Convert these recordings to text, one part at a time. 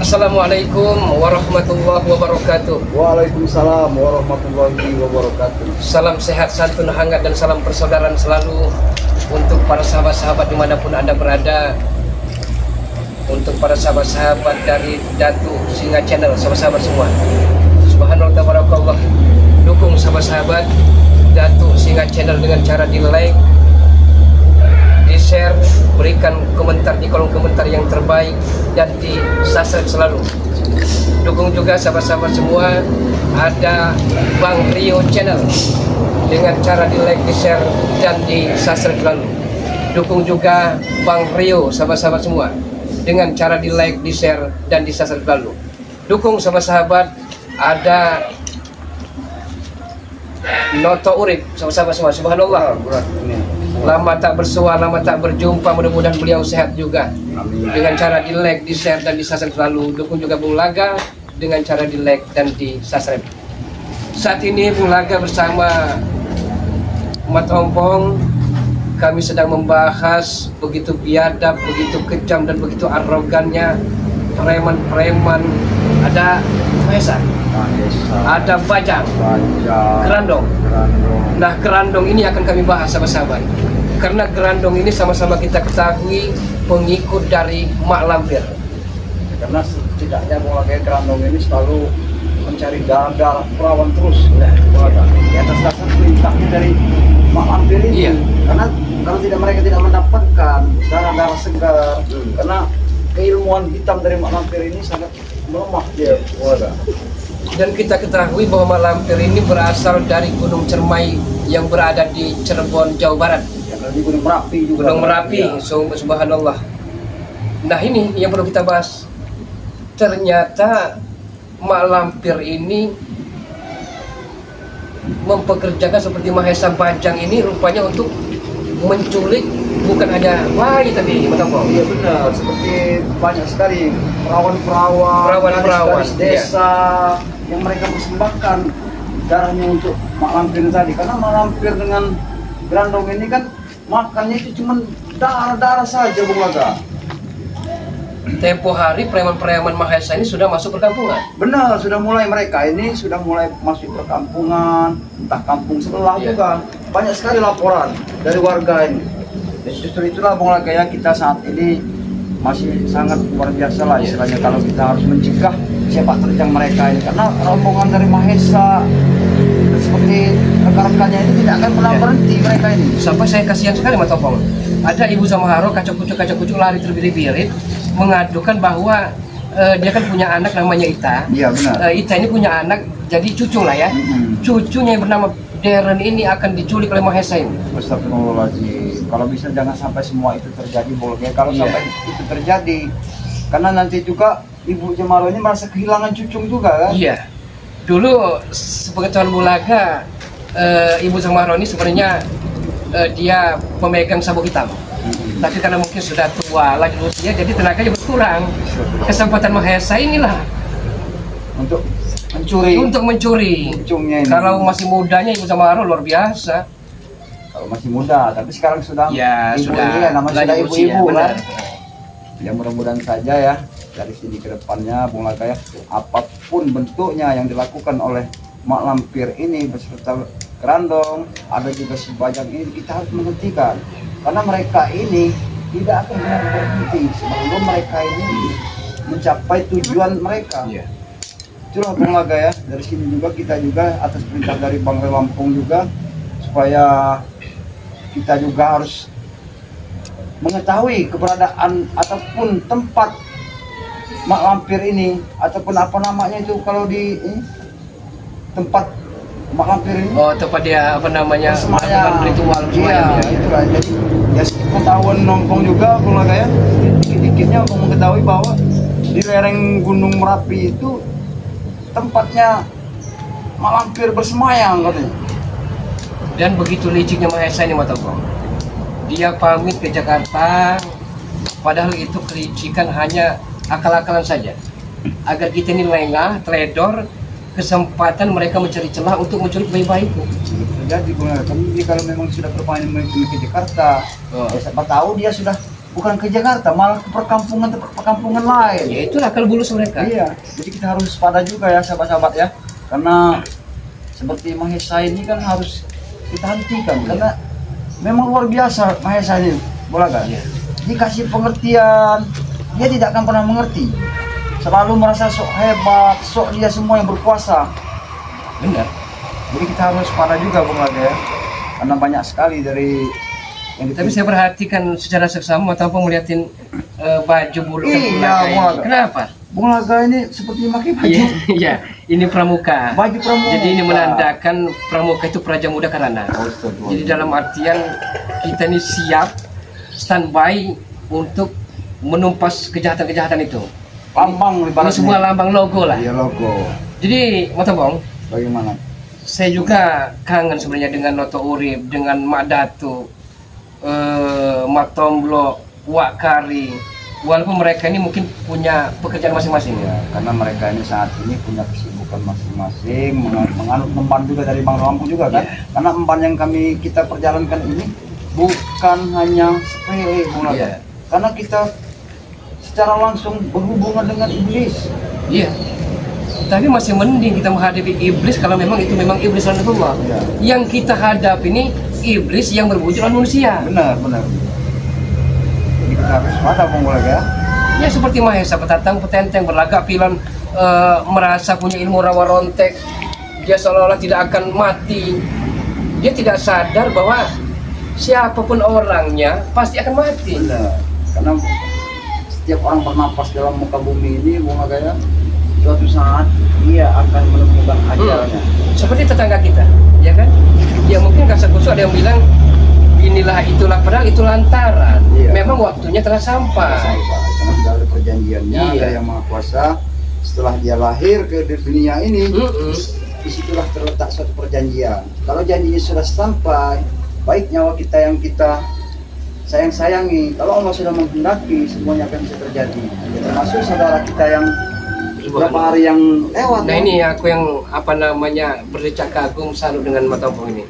Assalamualaikum warahmatullahi wabarakatuh. Waalaikumsalam warahmatullahi wabarakatuh. Salam sehat, santun hangat, dan salam persaudaraan selalu untuk para sahabat-sahabat dimanapun Anda berada. Untuk para sahabat-sahabat dari Datu Singa Channel, sahabat-sahabat semua, subhanallah tabarakallah. Dukung sahabat-sahabat Datu Singa Channel dengan cara di like, di share, berikan komentar di kolom komentar yang terbaik, dan di subscribe selalu. Dukung juga sahabat-sahabat semua, ada Bang Rio Channel dengan cara di like, di share, dan di subscribe selalu. Dukung juga Bang Rio sahabat-sahabat semua dengan cara di like, di share, dan di subscribe selalu. Dukung sahabat-sahabat, ada Noto Urip sahabat-sahabat semua, subhanallah. Lama tak bersua, lama tak berjumpa, mudah-mudahan beliau sehat juga. Amin. Dengan cara di like, di share, dan di subscribe selalu. Dukung juga Bung Laga dengan cara di like dan di subscribe. Saat ini Bung Laga bersama Mat Ompong, kami sedang membahas begitu biadab, begitu kejam, dan begitu arogannya preman-preman. Ada Mahesa, ada Bajang, Gerandong. Nah, Gerandong ini akan kami bahas sahabat-sahabat, karena Gerandong ini sama-sama kita ketahui pengikut dari Mak Lampir. Karena setidaknya Bung Gerandong ini selalu mencari darah perawan terus. Nah, di atas dasar perintahnya dari Mak Lampir ini. Iya. Karena kalau mereka tidak mendapatkan darah segar, karena keilmuan hitam dari Mak Lampir ini sangat melemah dia. Dan kita ketahui bahwa Mak Lampir ini berasal dari Gunung Cermai yang berada di Cirebon, Jawa Barat. Ya, di Gunung Merapi juga. Gunung Merapi, Ya. Subhanallah. Nah, ini yang perlu kita bahas. Ternyata Mak Lampir ini mempekerjakan seperti Mahesa Bajang ini rupanya untuk menculik bukan hanya bayi tapi Iya benar, seperti banyak sekali perawan gadis desa yang mereka persembahkan darahnya untuk Mak Lampir tadi. Karena Mak Lampir dengan Gerandong ini kan makannya itu cuma darah saja, Bung Laga. Tempo hari preman-preman Mahesa ini sudah masuk perkampungan. Benar, mereka ini sudah mulai masuk perkampungan, entah kampung sebelah juga. Banyak sekali laporan dari warga ini. Dan justru itulah Bung Laga ya, kita saat ini masih sangat luar biasa lah istilahnya kalau kita harus mencegah sepak terjang mereka ini, karena rombongan dari Mahesa seperti rekan-rekannya ini tidak akan pernah berhenti mereka ini. Sampai saya kasihan sekali Mas Topong. Ada Ibu Samaharo kacau kucuk lari terbirit-birit mengadukan bahwa dia kan punya anak namanya Ita. Iya benar. Ita ini punya anak jadi cucu lah ya. Cucunya yang bernama Deren ini akan diculik oleh Mahesa ini. Astagfirullahaladzim. Kalau bisa jangan sampai semua itu terjadi, boleh. Kalau sampai itu terjadi, karena nanti juga Ibu Jamaro ini merasa kehilangan cucu juga kan? Iya. Dulu sepengetahuan Bulaga, Ibu Samaharo ini sebenarnya dia pemegang sabuk hitam. Tapi karena mungkin sudah tua lagi usia, jadi tenaganya berkurang. Kesempatan Mahesa inilah untuk mencuri cucunya ini. Kalau masih mudanya Ibu Samaharo luar biasa. Kalau masih muda, tapi sekarang sudah ibu sudah ini ya, namanya sudah ibu-ibu kan. Ya mudah-mudahan saja ya dari sini ke depannya Bung Laga ya, apapun bentuknya yang dilakukan oleh Mak Lampir ini beserta Gerandong, ada juga si Bajang ini, kita harus menghentikan. Karena mereka ini tidak akan pernah berhenti sebelum mereka ini mencapai tujuan mereka. Itulah Bung Laga ya, dari sini juga kita juga atas perintah dari Bang Lampung juga, supaya kita juga harus mengetahui keberadaan ataupun tempat Mak Lampir ini, ataupun apa namanya itu kalau di tempat Mak Lampir ini. Oh, tempat dia apa namanya? Melakukan ritual ya. Itulah, jadi ya pengetahuan nongkrong juga Bung Laga ya, dikit-dikitnya untuk mengetahui bahwa di lereng Gunung Merapi itu tempatnya Mak Lampir bersemayam katanya. Dan begitu liciknya Mahesa ini Mas Topong. Dia pamit ke Jakarta, padahal itu kelicikan hanya akal-akalan saja. Agar kita ini lengah, teledor, kesempatan mereka mencari celah untuk mencuri bayi-bayi itu. Jadi kalau memang sudah bermain ke Jakarta, ya siapa tahu dia sudah bukan ke Jakarta, malah ke perkampungan lain. Ya itulah akal bulus mereka. Iya, jadi kita harus waspada juga ya sahabat-sahabat ya, karena seperti Mahesa ini kan harus kita hentikan, karena memang luar biasa Mahesa ini, Bulaga. Iya. Dikasih pengertian, dia tidak akan pernah mengerti, selalu merasa sok hebat, sok dia semua yang berkuasa. Benar. Jadi kita harus waspada juga Bulaga ya, karena banyak sekali dari yang Tapi saya perhatikan secara seksama tanpa melihatin baju bulu Iya, Bulaga. Kenapa? Bulaga ini seperti pakai baju Iya, ini pramuka. baju pramuka. Jadi ini menandakan pramuka itu praja muda karana. Jadi dalam artian kita ini siap standby untuk menumpas kejahatan-kejahatan itu. lambang Ini ibaratnya. sebuah lambang logo lah. Iya, logo. Jadi Motobong, Bagaimana? saya juga kangen sebenarnya dengan Noto Urip, dengan Mak Datu, Mak Tomblo, Wak Kari. Walaupun mereka ini mungkin punya pekerjaan masing-masing. Ya, karena mereka ini saat ini punya kesibukan masing-masing, menganut emban juga dari Bang Lampung juga kan. Iya. Karena emban yang kita perjalankan ini bukan hanya sepele, Bung Laga. Iya. Karena kita secara langsung berhubungan dengan iblis. Iya. Tapi masih mending kita menghadapi iblis kalau memang itu memang iblis Allah. Iya. Yang kita hadapi ini iblis yang berwujud manusia. Benar, benar. Jadi kita harus waspada, Bung Laga ya. Ya seperti Mahesa petatang petenteng berlagak pilon, merasa punya ilmu rawa rontek. Dia seolah-olah tidak akan mati. Dia tidak sadar bahwa siapapun orangnya pasti akan mati. Benar. Karena setiap orang bernapas dalam muka bumi ini, Bung Laga ya, suatu saat dia akan menemukan ajalnya. Seperti tetangga kita, ya kan? Ya mungkin kasar-kusuk ada yang bilang inilah itulah, padahal itu lantaran. Iya. Memang waktunya telah sampai. Karena sudah ada perjanjiannya, Iya. ada yang Maha Kuasa. Setelah dia lahir ke dunia ini, Mm-mm. disitulah terletak suatu perjanjian. Kalau janjinya sudah sampai, baik nyawa kita yang kita sayang-sayangi, kalau Allah sudah menghendaki, semuanya akan bisa terjadi. Ya, termasuk saudara kita yang beberapa hari yang lewat. Nah ini aku yang apa namanya berdecak kagum salut dengan Matompong ini.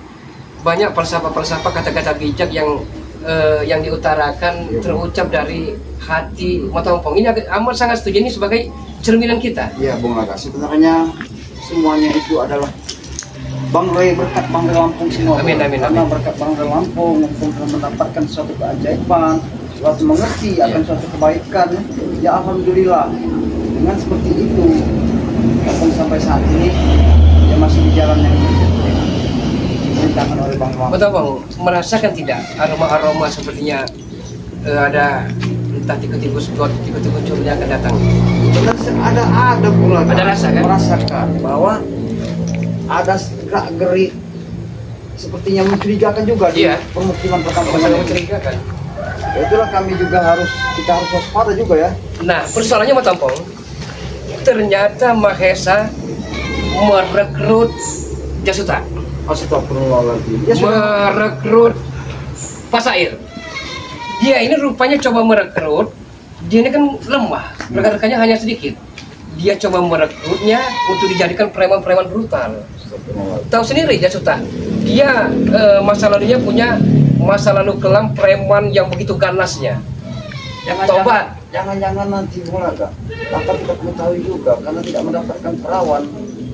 Banyak falsafah-falsafah kata-kata bijak yang diutarakan terucap dari hati Matompong. Ini amat sangat setuju, ini sebagai cerminan kita. Iya, Bung Laga. Sebenarnya semuanya itu adalah Bang Roy, berkat Bang Roy Lampung semua. Amin, amin, Karena amin. berkat Bang Roy Lampung telah mendapatkan suatu keajaiban, suatu mengerti akan suatu kebaikan. Ya alhamdulillah. Dengan seperti itu, Lampung sampai saat ini dia masih di jalan yang diperintahkan oleh Bang Lampung. Matompong merasakan tidak aroma-aroma sepertinya ada entah tikus-tikus got, tikus-tikus curnya akan datang. Ada Bung Laga. Ada rasa kan? Merasakan bahwa ada gerak-gerik sepertinya mencurigakan juga di Iya. permukiman perkampungan Sangat ini. mencurigakan. Ya, itulah kami juga kita harus waspada juga ya. Nah persoalannya Matompong, ternyata Mahesa merekrut Jasuta, Astagfirullahaladzim. Dia sudah merekrut Pasair. Dia ini rupanya coba merekrut, dia ini kan lemah, rekan-rekannya hanya sedikit. Dia coba merekrutnya untuk dijadikan preman-preman brutal. Tahu sendiri Jasuta, dia masa lalunya punya masa lalu kelam preman yang begitu ganasnya. Tobat. Jangan-jangan nanti Bung Laga akan tidak mengetahui juga karena tidak mendapatkan perawan.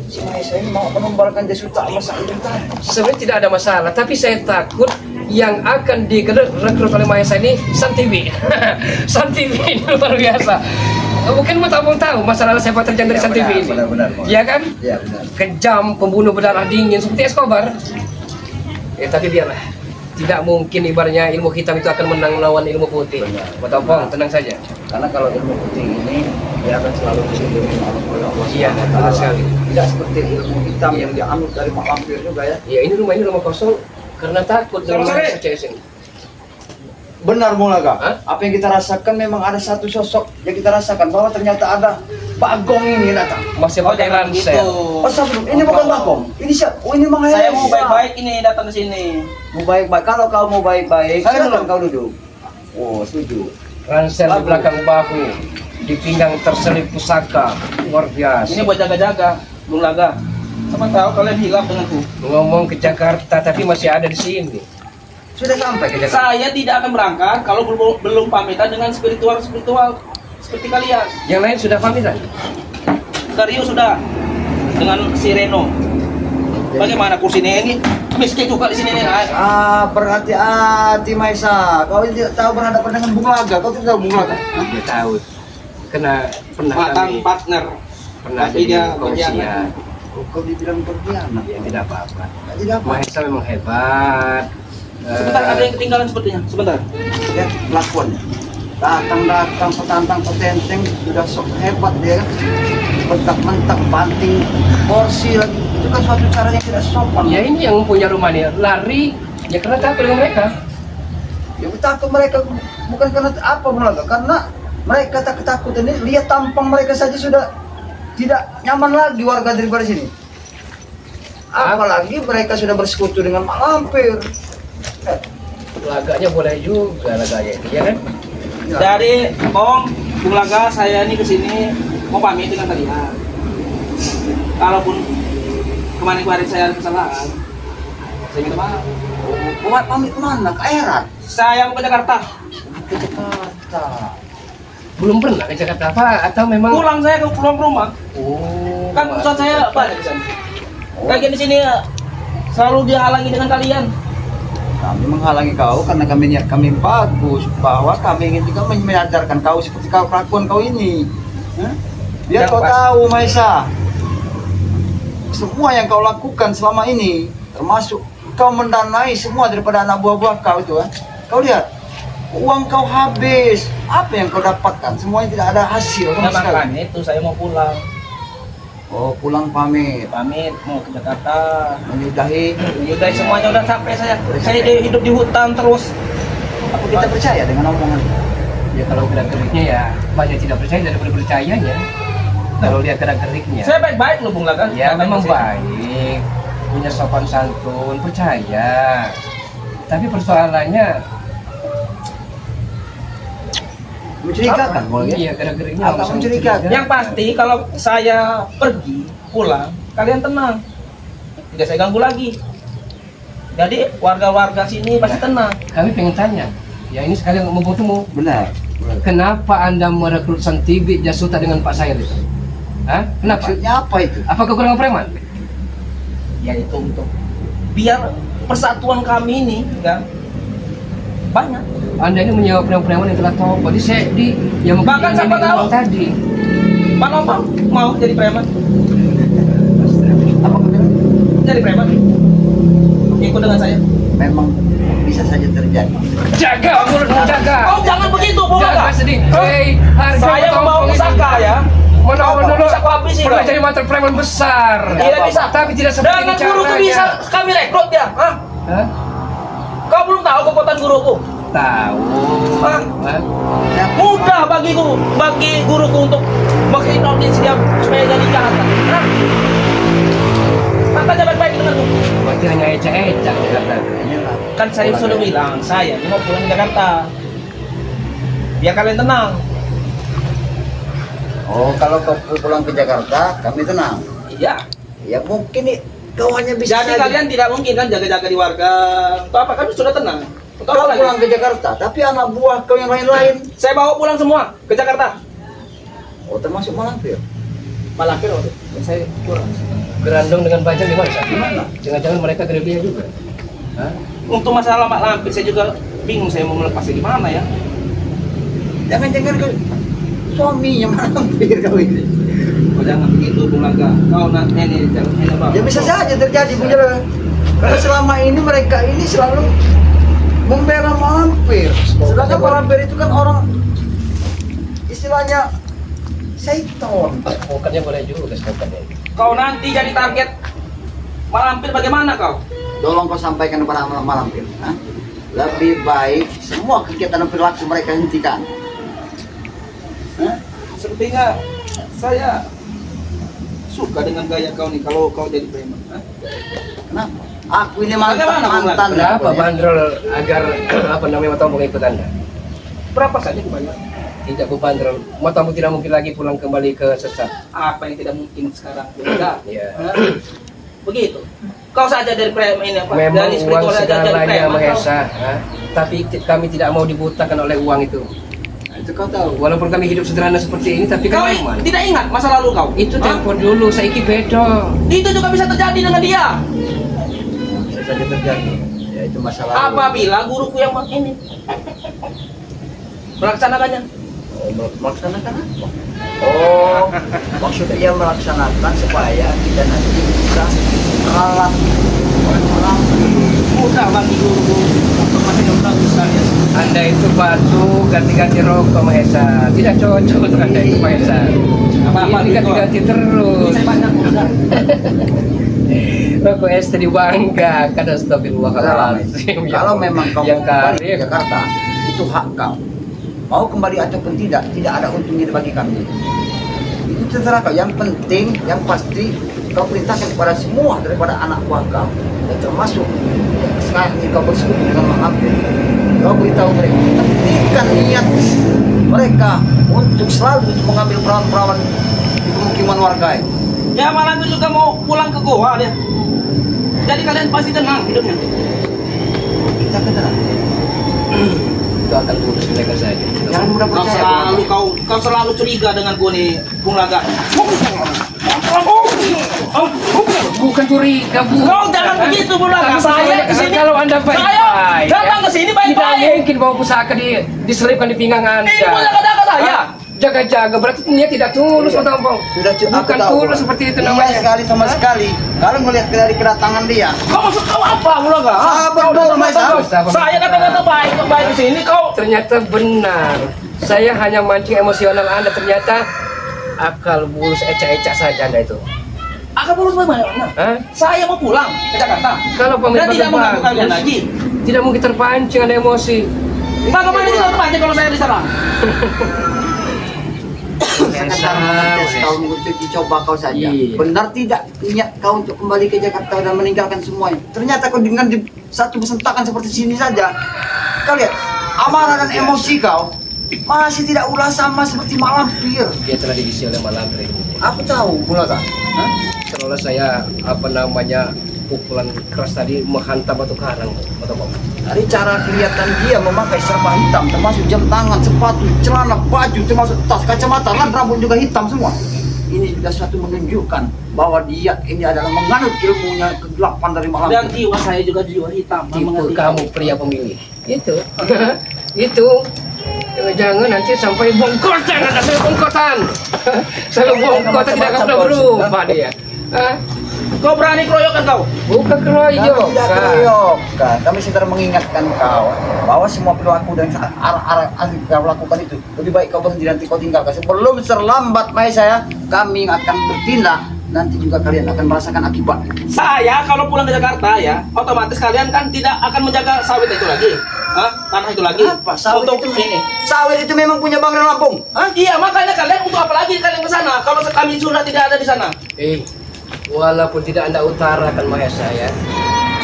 Si Mahesa ini mau menumbalkan Jasuta masa itu tadi. Sebenarnya tidak ada masalah, tapi saya takut yang akan direkrut oleh Mahesa ini San TV. San TV ini luar biasa. Mungkin Matompong tahu masalah sepak terjang dari Ya, San TV benar, ini. benar. Ya kan? Iya benar. Kejam, pembunuh berdarah dingin seperti Escobar. Ya tapi biarlah. Tidak mungkin ibaratnya ilmu hitam itu akan menang melawan ilmu putih. Benar. Matompong, tenang saja. Karena kalau ilmu putih ini dia akan selalu dilindungi oleh Allah Iya, SWT. benar sekali. Tidak seperti ilmu hitam yang dianut dari Mak Lampir juga ya. Ya ini rumah kosong karena takut dengan Mahesa CS ini. Benar Bung Laga. Hah? Apa yang kita rasakan memang ada satu sosok yang kita rasakan bahwa ternyata ada Pak Gong ini datang. Masih pakai ransel. Oh, sabun. Ini bukan Pak Gong. Ini siapa? Oh, ini Mang Saya Hesa. mau baik-baik ini datang ke sini. Mau baik-baik. Kalau kau mau baik-baik, Saya silakan duduk. kau duduk. Oh, setuju. Ransel di belakang bahu, di pinggang terselip pusaka, luar biasa. Ini buat jaga-jaga, Bung Laga. Siapa tahu kalian hilaf denganku. Ngomong ke Jakarta tapi masih ada di sini. Sudah sampai ke Jakarta. Saya tidak akan berangkat kalau belum pamitan dengan spiritual seperti kalian. Yang lain sudah pamitan? Rio sudah dengan si Reno. Bagaimana kursinya ini? Miskin juga di sini nih. Berhati-hati Maisa. Kau tidak tahu berhadapan dengan Bung Laga. Kau tidak tahu Bung Laga? Ya tahu. Kena pernah Mantan kami partner. pernah Tapi dia jadi kongsian. Kau dibilang berkhianat. Ya tidak apa-apa. Tidak apa. Mahesa memang hebat. Sebentar, ada yang ketinggalan sepertinya. Sebentar. Lihat kelakuannya. Datang-datang petantang petenteng sudah sok hebat dia kan. Mentak-mentak banting porsi lagi. Itu kan suatu cara yang tidak sopan. Ya ini yang punya rumah nih lari ya karena takut dengan mereka. Ya takut mereka bukan karena apa Bung Laga, karena mereka tak ketakutan ini. Lihat tampang mereka saja sudah tidak nyaman lagi warga daripada sini. Apalagi mereka sudah bersekutu dengan Mak Lampir. Laganya boleh juga laganya itu ya kan? Dari Om Bung Laga, saya ini kesini mau pamit dengan kalian. Kalaupun kemarin saya ada kesalahan, saya minta maaf. Buat pamit mana? Ke Erat? Saya mau ke Jakarta. Ke Jakarta. Belum pernah ke Jakarta apa atau memang Pulang saya ke pulang ke rumah. Oh, Kan usaha saya banyak di sana. Kalian di sini selalu dihalangi dengan kalian. Kami menghalangi kau karena kami niat kami bagus, bahwa kami ingin juga menyadarkan kau seperti kau kelakuan kau ini. Biar Yang kau pas- tahu Maisa, semua yang kau lakukan selama ini, termasuk kau mendanai semua daripada anak buah-buah kau itu, kau lihat uang kau habis, apa yang kau dapatkan? Semuanya tidak ada hasil sama Nah, sekali. makanya itu saya mau pulang. Oh, pulang pamit, Pamit mau ke Jakarta. menyudahi. Udah semuanya udah capek saya. Udah Saya capek. hidup di hutan terus. Apa kita percaya dengan omongan? ya kalau gerak-geriknya ya banyak tidak percaya daripada percayanya. Kalau lihat gerak-geriknya. Saya baik-baik loh Bung Laga. Ya Datang memang ke sini. baik, punya sopan santun, percaya. Tapi persoalannya Mencurigakan, boleh ya? iya gerak-geriknya Apa langsung mencurigakan? Yang pasti kalau saya pergi pulang, kalian tenang. Tidak saya ganggu lagi. Jadi warga-warga sini pasti tenang. Kami pengen tanya, ya ini sekalian mau ketemu. Benar. Kenapa Anda merekrut Santibi Jasuta dengan Pak Said itu? Hah? Kenapa? Maksudnya apa itu? Apa kekurangan preman? Ya itu untuk biar persatuan kami ini kan banyak. Anda ini menyewa preman-preman yang telah tobat. Jadi saya yang mungkin Bahkan ini siapa tahu? uang tadi. Pak Nopang mau jadi preman? Apa kau bilang? Jadi preman. Ikut dengan saya. Memang bisa saja terjadi. Jaga, mulutmu jaga. Oh jangan begitu Bung Jaga Laga. sedih. Hei, harga Saya potong membawa ini. pusaka ya. Menawan Bawa dulu. pusaka habis ini, Pernah Bang. jadi mantan preman besar. Tidak bisa. Tapi tidak seperti Dengan ini guruku caranya. bisa kami rekrut ya. Hah? Hah? Kau belum tahu kekuatan guruku? Tahu. Hah? Hah? Ya, Mudah bagi guruku untuk menghipnotis dia supaya jadi jahat. Hah? Makanya baik-baik denganku. Berarti hanya ecak-ecak di Jakarta. iyalah. Kan saya sudah bilang, saya mau pulang ke Jakarta. Biar kalian tenang. Oh, kalau kau pulang ke Jakarta, kami tenang. Iya. Ya mungkin kau hanya bisa. Jadi kalian tidak mungkin kan jaga-jaga di warga. Atau apa? Kami sudah tenang. Atau kau apa lagi? pulang ke Jakarta, tapi anak buah kau yang lain-lain. Saya bawa pulang semua ke Jakarta. Oh, termasuk Malampir. Malampir waktu saya pulang. Gerandong dengan bajang di mana? Sat? Gimana? Jangan-jangan mereka gerilya juga. Hah? Untuk masalah Mak Lampir saya juga bingung saya mau melepasnya gimana ya. Jangan-jangan kau suaminya Malampir kau ini. Oh, jangan begitu Bung Laga. Kau ini Bang. Ya bisa saja terjadi Bung Jala. Karena selama ini mereka ini selalu membela Malampir. Sedangkan Malampir itu kan orang istilahnya seton. Bukannya boleh juga sebutannya. Kau nanti jadi target Malampir bagaimana kau? Tolong kau sampaikan kepada Malampir. Hah? Lebih baik semua kegiatan dan perilaku mereka hentikan. Hah? Sepertinya saya suka dengan gaya kau nih kalau kau jadi preman. Hah? Kenapa? Aku ini mantan Bagaimana, Bung mantan. Berapa ya. bandrol agar apa namanya matamu ikut Anda? Berapa saja dibayar? Tidak ku bandrol. Matamu tidak mungkin lagi pulang kembali ke sesat. Apa yang tidak mungkin sekarang? Bung Laga? Iya. Hah? Begitu. Kau saja dari ini apa? Memang Dari uang saja jadi segalanya preman, kau. Mahesa, tapi kami tidak mau dibutakan oleh uang itu. Nah, itu kau tahu. Walaupun kami hidup sederhana seperti ini, tapi Kau kan aman. tidak ingat masa lalu kau? Itu Hah? tempo dulu, saiki bedo. Itu juga bisa terjadi dengan dia. Bisa saja terjadi. Ya itu masalah. Apabila guruku yang ini melaksanakannya. Melaksanakan apa? Oh, maksudnya dia melaksanakan supaya kita nanti bisa kalah orang. Mudah bagi guru otomatis yang bagus sekali. Anda itu batu ganti-ganti rokok Mahesa. Tidak cocok untuk Anda itu Mahesa. Apa-apa Ini ganti-ganti terus. Saya banyak udah. Rokok es tadi bangga kan astagfirullahaladzim. Kalau memang kau yang kembali ke karib. Jakarta, itu hak kau. Mau kembali ataupun tidak ada untungnya bagi kami. Itu terserah kau. Yang penting, yang pasti kau perintahkan kepada semua daripada anak buah kau, dan termasuk sekarang ini kau bersekutu dengan Mahathir. Kau beritahu mereka, hentikan niat mereka untuk selalu mengambil perawan-perawan di pemukiman warga. Ya malam itu juga mau pulang ke Goa dia. Jadi kalian pasti tenang hidupnya. Kita tenang. Itu akan lurus mereka saja. Jangan mudah Kau percaya. selalu kau selalu curiga dengan gue nih, Bung Laga. Bukan curiga, Bu. Kau jangan begitu, Bung Laga. Saya kesini. Kalau Anda baik-baik, Saya datang ke sini tidak baik-baik. mungkin bawa pusaka diselipkan di pinggang Anda. Ini pusaka saya. Jaga-jaga, berarti dia tidak tulus, Pak Tompong. Sudah Bukan tulus seperti itu Iya namanya. sekali sama sekali. Kalau melihat dari kedatangan dia, Kau maksud kau apa, Bung Laga? Sahabat dong, Mas. Saya kata-kata baik di sini kau. Ternyata benar. Saya hanya mancing emosional Anda. Ternyata akal bulus ecak-ecak saja Anda itu. Akan urus bagaimana? Hah? Saya mau pulang ke Jakarta. Kalau Dan pemerintah tidak mengganggu kalian lagi. tidak mungkin terpancing ada emosi. Bagaimana tidak terpancing kalau saya di sana? kau untuk dicoba kau saja. Iya. Benar tidak niat kau untuk kembali ke Jakarta dan meninggalkan semuanya. Ternyata kau dengan di satu bersentakan seperti sini saja. Kau lihat amarah dan emosi kau masih tidak ulah sama seperti Mak Lampir. Dia telah diisi oleh Malampir. Aku tahu, Bulaga. Seolah saya pukulan keras tadi menghantam batu karang, Pak Tompong. Dari cara kelihatan dia memakai serba hitam, termasuk jam tangan, sepatu, celana, baju, termasuk tas, kacamata, dan rambut juga hitam semua. Ini sudah suatu menunjukkan bahwa dia ini adalah menganut ilmunya kegelapan dari Mak Dan Lampir. jiwa saya juga jiwa hitam. Tipe mengerti kamu pria pemilih. Itu. Itu. Jangan nanti sampai bongkotan, ada saya bongkotan. Saya bongkotan tidak akan pernah berubah dia. Hah? Kau berani keroyokan kau? Bukan keroyok. Tidak keroyokan. Kami sedang mengingatkan kau bahwa semua perilaku dan arah kau lakukan itu lebih baik kau berhenti nanti kau tinggalkan. Sebelum terlambat, saya kami akan bertindak. Nanti juga kalian akan merasakan akibat. Saya kalau pulang ke Jakarta ya, otomatis kalian kan tidak akan menjaga sawit itu lagi. Hah? Tanah itu lagi. Apa sawit untuk itu? ini. Sawit itu memang punya Bang Lampung. Hah? Iya, makanya kalian untuk apa lagi kalian ke sana kalau kami sudah tidak ada di sana? Walaupun tidak Anda utarakan Mahesa ya,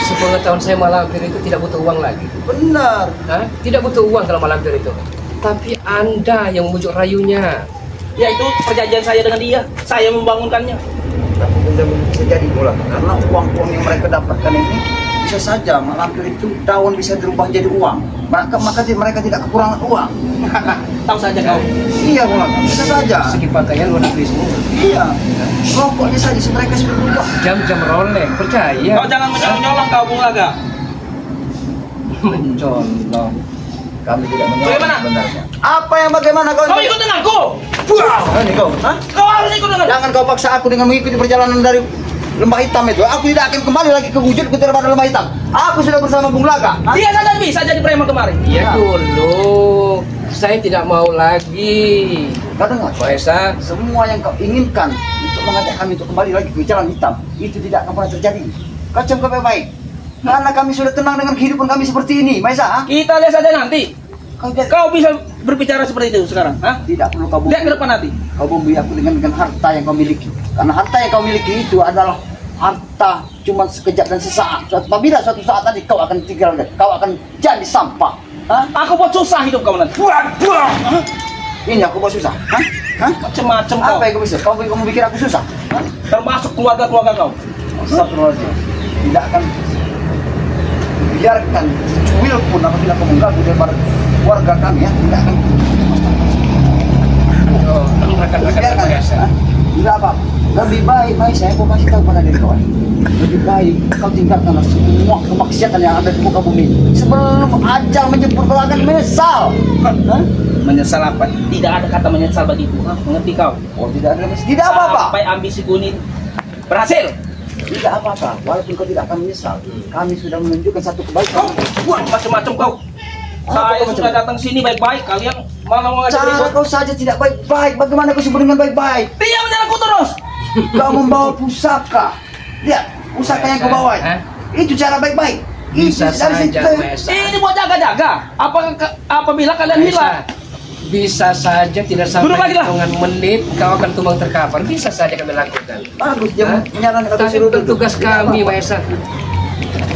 sepengetahuan saya Malampir itu tidak butuh uang lagi. Benar. Hah? Tidak butuh uang kalau Malampir itu. Tapi Anda yang membujuk rayunya. Ya itu perjanjian saya dengan dia. Saya membangunkannya. Tapi benda bisa jadi bola. Karena uang-uang yang mereka dapatkan ini bisa saja Mak Lampir itu daun bisa dirubah jadi uang. Maka mereka tidak kekurangan uang. Tahu saja kau. Iya bola. Bisa saja. Segi pakaian luar negeri semua. Iya. Rokoknya saja mereka sudah berubah. Jam-jam Rolex, percaya. Kau jangan menyolong kau Bung Laga. Mencolong. Kami tidak menyolong Bagaimana? sebenarnya. Apa yang bagaimana kau? Kau ikut denganku. Ini kau. Hah? Kau harus ikut denganku. Jangan kau paksa aku dengan mengikuti perjalanan dari lembah hitam itu. Aku tidak akan kembali lagi ke wujudku daripada lembah hitam. Aku sudah bersama Bung Laga. Hah? Dia saja bisa jadi preman kemarin. Iya dulu. Saya tidak mau lagi. Kau dengar? Mahesa, Semua yang kau inginkan untuk mengajak kami untuk kembali lagi ke jalan hitam itu tidak akan pernah terjadi. Kau camkan baik-baik. Karena kami sudah tenang dengan kehidupan kami seperti ini, Maisa. Ha? Kita lihat saja nanti. Kau bisa berbicara seperti itu sekarang, hah? Tidak perlu kau Lihat ke bumi. depan nanti. Kau bumi aku dengan harta yang kau miliki. Karena harta yang kau miliki itu adalah harta cuma sekejap dan sesaat. Apabila suatu saat nanti kau akan tinggalkan, kau akan jadi sampah. Hah? Aku buat susah hidup kau nanti. Hah? Ini aku buat susah. Hah? Hah? Macem-macem kau. Apa yang kau bisa? Kau pikir aku susah? Hah? Termasuk keluarga-keluarga kau. Astagfirullahaladzim. tidak akan biarkan secuil pun apabila kau mengganggu daripada warga kami ya, tidak akan Oh, rekan-rekan biarkan. biasa. Tidak apa, lebih baik saya mau kasih tahu pada diri kau, lebih baik kau tinggalkanlah semua kemaksiatan yang ada di muka bumi sebelum ajal menjemput kau akan menyesal. Hah? Menyesal apa? Tidak ada kata menyesal bagiku. Mengerti kau? Oh tidak ada, tidak apa-apa. Sampai ambisiku ini berhasil. Tidak apa-apa, walaupun kau tidak akan menyesal. Kami sudah menunjukkan satu kebaikan. Kau buat macam-macam kau. Saya sudah datang sini baik-baik, kalian malah mau ngajak Cara ribut. kau saja tidak baik-baik. Bagaimana kau sebut dengan baik-baik? Dia menyerangku terus. Kau membawa pusaka. Lihat, pusaka yang kau bawa. Hah? Itu cara baik-baik. Bisa Itu dari saja, situ. Maesa. Ini buat jaga-jaga. Apabila kalian hilang? Bisa saja tidak sampai Duduk lagi lah. hitungan menit kau akan tumbang terkapar. Bisa saja kami lakukan. Bagus dia Hah? menyarankan kau Tapi suruh bukan duduk. tugas Tidak kami, apa-apa. Maesa.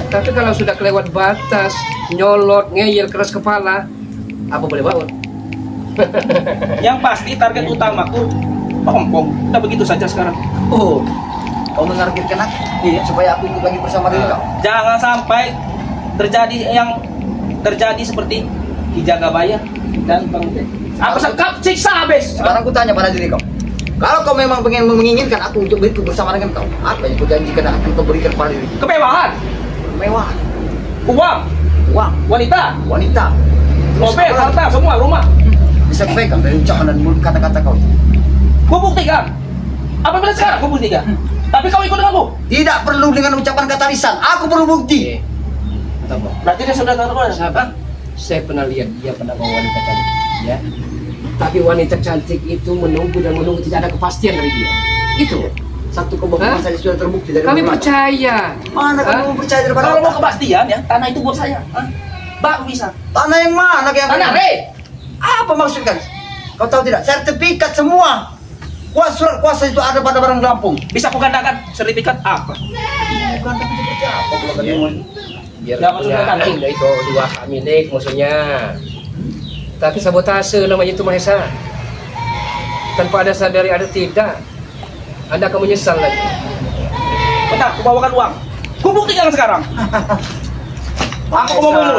Tapi kalau sudah kelewat batas, nyolot, ngeyel, keras kepala, apa boleh bangun? Yang pasti target utamaku Pompong. Udah begitu saja sekarang. Oh, kau menargetkan aku? Iya. Supaya aku ikut lagi bersama dengan kau. Jangan sampai terjadi yang terjadi seperti Ki Jagabaya dan Bang Teh. Aku sekap siksa habis. Sekarang aku tanya pada diri kau. Kalau kau memang menginginkan aku untuk berikut bersama dengan kau, apa yang kau janjikan akan kau berikan pada diri? Kemewahan, Mewah, uang, uang, wanita, wanita, mobil, harta, semua, rumah. bisa pegang dari ucapan dan mulut kata-kata kau. Gua buktikan. Apabila sekarang gua buktikan. Tapi kau ikut denganku. Tidak perlu dengan ucapan kata lisan, aku perlu bukti. Berarti dia sudah tahu mana? Sahabat, saya pernah lihat dia pernah bawa wanita cantik, ya. Tapi wanita cantik itu menunggu dan menunggu, tidak ada kepastian dari dia. Itu. Satu kebohongan Hah? saja sudah terbukti dari Kami mana? percaya. Mana Hah? kamu percaya daripada Kalau mau apa? kepastian ya, tanah itu buat saya. Hah? Baru bisa. Tanah yang mana yang Tanah re. Apa maksudnya? Kau tahu tidak? Sertifikat semua. Surat kuasa itu ada pada barang Lampung. Bisa aku gandakan sertifikat apa? Bukan tapi seperti apa? Kalau Iya. ketemu. Biar Ya, punya maksudnya kan. itu dua hak milik maksudnya. Tapi sabotase namanya itu, Mahesa. Tanpa ada sadari ada tidak, Anda akan menyesal lagi. Bentar, aku bawakan uang. Ku buktikan sekarang. Aku mau dulu.